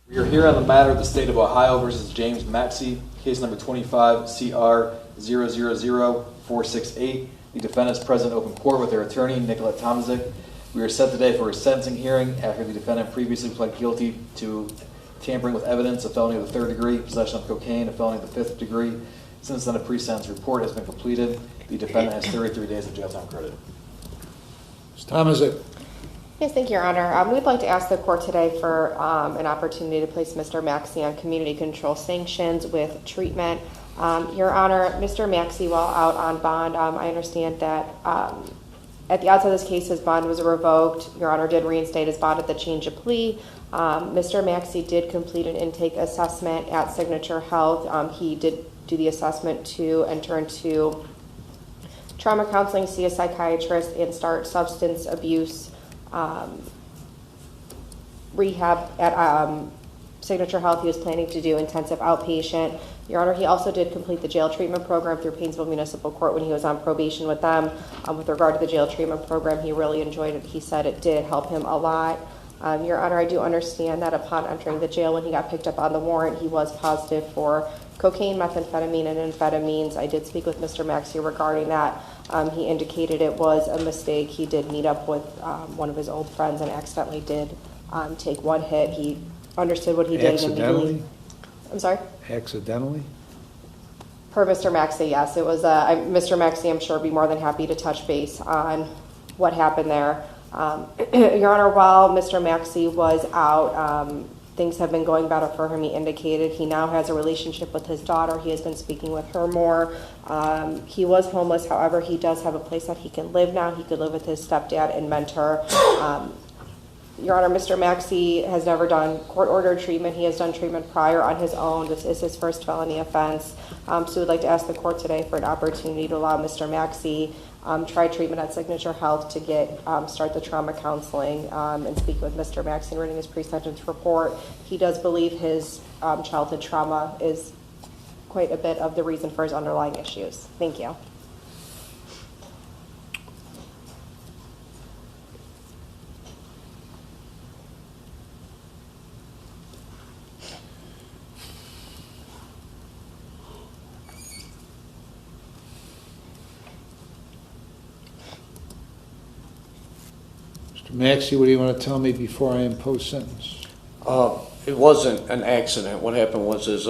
We are here on the matter of the State of Ohio versus James Maxey, case number 25 CR 000468. The defendant is present in open court with their attorney, Nicolette Tomzik. We are set today for a sentencing hearing after the defendant previously pled guilty to tampering with evidence, a felony of the 3rd degree, possession of cocaine, a felony of the 5th degree. Since then, a pre-sentence report has been completed. The defendant has 33 days of jail time credit. Ms. Tomzik. Yes, thank you, Your Honor. We'd like to ask the court today for an opportunity to place Mr. Maxey on community control sanctions with treatment. Your Honor, Mr. Maxey, while out on bond, I understand that at the outset of this case, his bond was revoked. Your Honor did reinstate his bond at the change of plea. Mr. Maxey did complete an intake assessment at Signature Health. He did do the assessment to enter into trauma counseling, see a psychiatrist, and start substance abuse rehab at Signature Health. He was planning to do intensive outpatient. Your Honor, he also did complete the jail treatment program through Painesville Municipal Court when he was on probation with them. With regard to the jail treatment program, he really enjoyed it. He said it did help him a lot. Your Honor, I do understand that upon entering the jail when he got picked up on the warrant, he was positive for cocaine, methamphetamine, and amphetamines. I did speak with Mr. Maxey regarding that. He indicated it was a mistake. He did meet up with one of his old friends and accidentally did take one hit. He understood what he did. Accidentally? I'm sorry? Accidentally? Per Mr. Maxey, yes. It was Mr. Maxey, I'm sure, would be more than happy to touch base on what happened there. Your Honor, while Mr. Maxey was out, things have been going better for him. He indicated he now has a relationship with his daughter. He has been speaking with her more. He was homeless. However, he does have a place that he can live now. He could live with his stepdad and mentor. Your Honor, Mr. Maxey has never done court-ordered treatment. He has done treatment prior on his own. This is his first felony offense. So we'd like to ask the court today for an opportunity to allow Mr. Maxey try treatment at Signature Health to get start the trauma counseling and speak with Mr. Maxey and reading his pre-sentence report. He does believe his childhood trauma is quite a bit of the reason for his underlying issues. Thank you. Mr. Maxey, what do you want to tell me before I impose sentence? It wasn't an accident. What happened was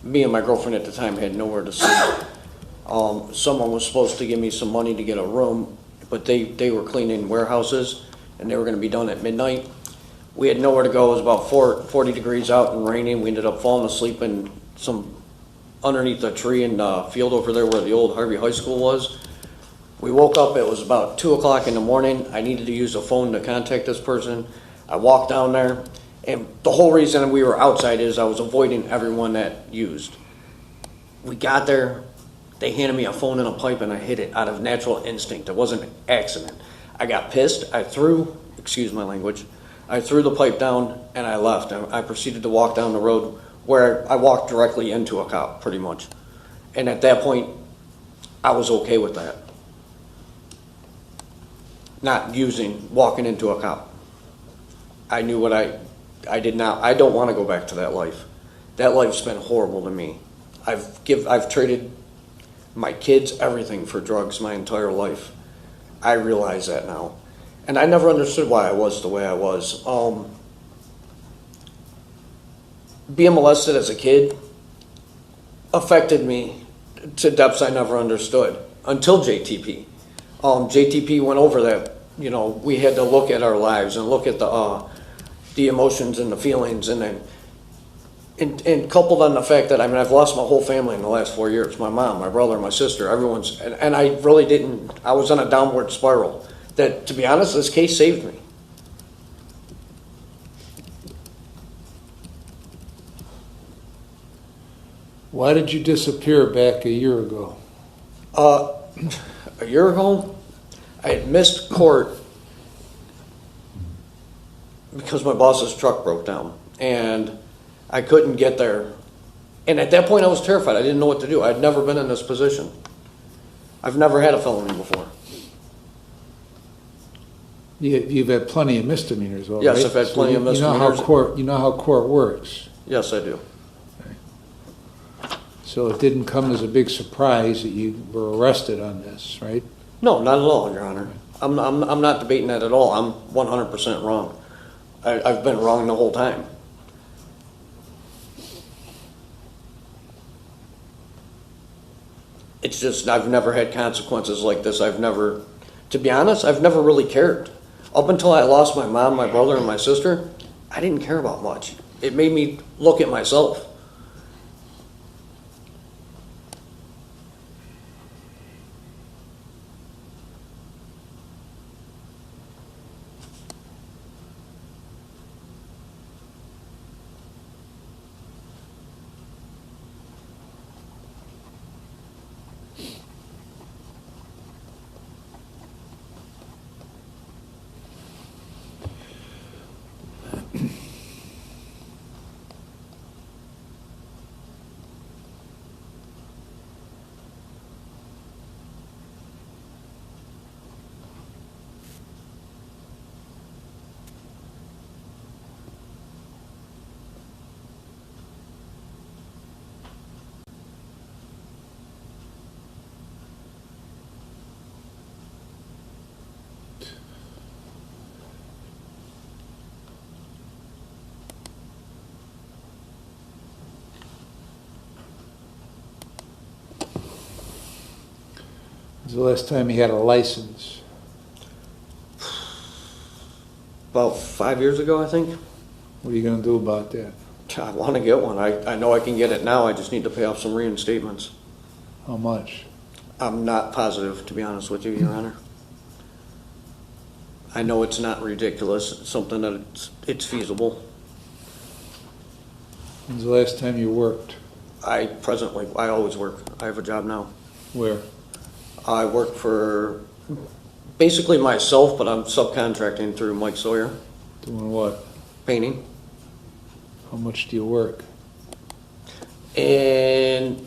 me and my girlfriend at the time had nowhere to sleep. Someone was supposed to give me some money to get a room, but they were cleaning warehouses and they were going to be done at midnight. We had nowhere to go. It was about 40 degrees out and raining. We ended up falling asleep in underneath a tree in the field over there where the old Harvey High School was. We woke up, it was about 2 o'clock in the morning. I needed to use a phone to contact this person. I walked down there, and the whole reason we were outside is I was avoiding everyone that used. We got there, they handed me a phone and a pipe, and I hit it out of natural instinct. It wasn't an accident. I got pissed, excuse my language, I threw the pipe down, and I left. I proceeded to walk down the road where I walked directly into a cop, pretty much. And at that point, I was okay with that. Not walking into a cop. I knew what I don't want to go back to that life. That life's been horrible to me. I've traded my kids, everything for drugs my entire life. I realize that now. And I never understood why I was the way I was. Being molested as a kid affected me to depths I never understood until JTP. JTP went over that. We had to look at our lives and look at the emotions and the feelings, and coupled on the fact that I've lost my whole family in the last 4 years. My mom, my brother, my sister, everyone's, and I really didn't. I was on a downward spiral. That, to be honest, this case saved me. Why did you disappear back a year ago? A year ago, I had missed court because my boss's truck broke down and I couldn't get there. And at that point I was terrified. I didn't know what to do. I'd never been in this position. I've never had a felony before. You've had plenty of misdemeanors, all right? Yes, I've had plenty of misdemeanors. You know how court works. Yes, I do. So it didn't come as a big surprise that you were arrested on this, right? No, not at all, Your Honor. I'm not debating that at all. I'm 100% wrong. I've been wrong the whole time. It's just I've never had consequences like this. To be honest, I've never really cared. Up until I lost my mom, my brother, and my sister, I didn't care about much. It made me look at myself. When's the last time you had a license? About 5 years ago, I think. What are you gonna do about that? I want to get one. I know I can get it now. I just need to pay off some reinstatements. How much? I'm not positive, to be honest with you, Your Honor. I know it's not ridiculous. It's something that it's feasible. When's the last time you worked? I always work. I have a job now. Where? I work for basically myself, but I'm subcontracting through Mike Sawyer, Doing what? painting. How much do you work? And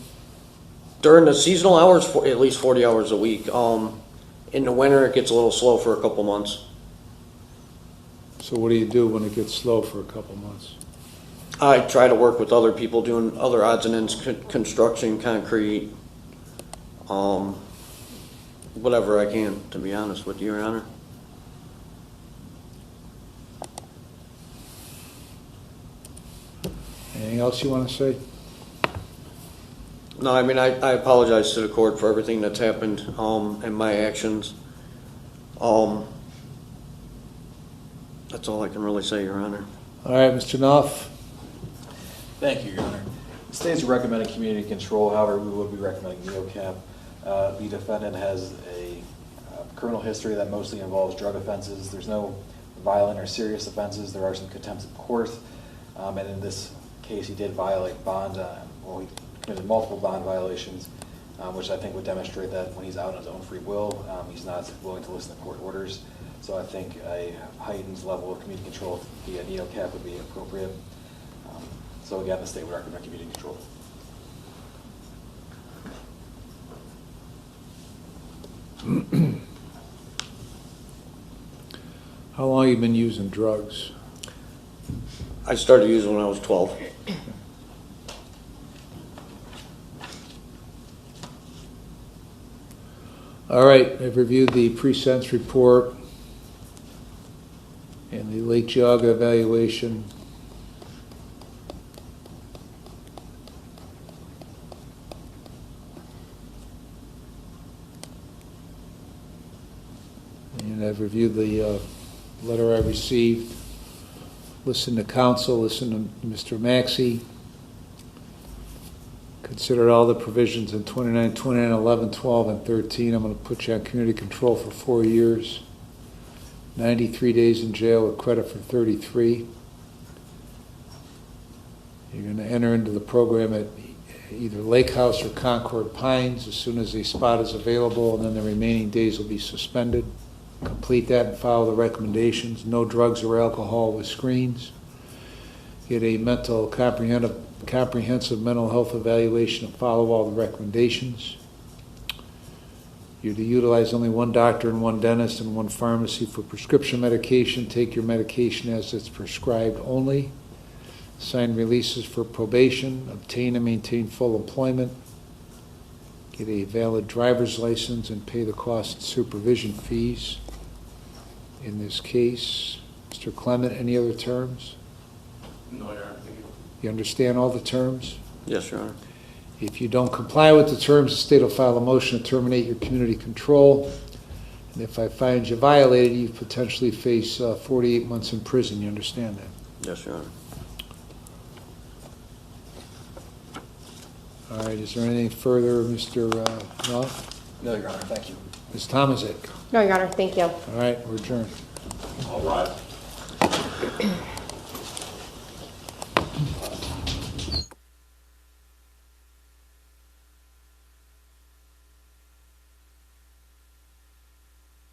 during the seasonal hours, at least 40 hours a week. In the winter, it gets a little slow for a couple months. So what do you do when it gets slow for a couple months? I try to work with other people doing other odds and ends, construction, concrete, whatever I can, to be honest with you, Your Honor. Anything else you want to say? No, I mean, I apologize to the court for everything that's happened, and my actions. That's all I can really say, Your Honor. All right, Mr. Knopf. Thank you, Your Honor. The state's recommending community control, however, we would be recommending NeoCap. The defendant has a criminal history that mostly involves drug offenses. There's no violent or serious offenses. There are some contempts of court, and in this case, he did violate bond. He committed multiple bond violations, which I think would demonstrate that when he's out on his own free will, he's not willing to listen to court orders. So I think a heightened level of community control via NeoCap would be appropriate. So again, the state would recommend community control. How long have you been using drugs? I started using when I was 12. All right, I've reviewed the pre-sentence report and the Lake Geauga evaluation. And I've reviewed the letter I received, listened to counsel, listened to Mr. Maxey, considered all the provisions in 29, 29, 11, 12, and 13. I'm going to put you on community control for 4 years, 93 days in jail with credit for 33. You're going to enter into the program at either Lake House or Concord Pines as soon as a spot is available, and then the remaining days will be suspended. Complete that and follow the recommendations. No drugs or alcohol with screens. Get a comprehensive mental health evaluation and follow all the recommendations. You're to utilize only one doctor and one dentist and one pharmacy for prescription medication. Take your medication as it's prescribed only. Sign releases for probation. Obtain and maintain full employment. Get a valid driver's license and pay the cost supervision fees. In this case, Mr. Clement, any other terms? No, Your Honor. You understand all the terms? Yes, Your Honor. If you don't comply with the terms, the state will file a motion to terminate your community control. And if I find you violated, you potentially face 48 months in prison. You understand that? Yes, Your Honor. All right, is there anything further, Mr. Knopf? No, Your Honor, thank you. Ms. Tomaszek? No, Your Honor, thank you. All right, we're adjourned. All right.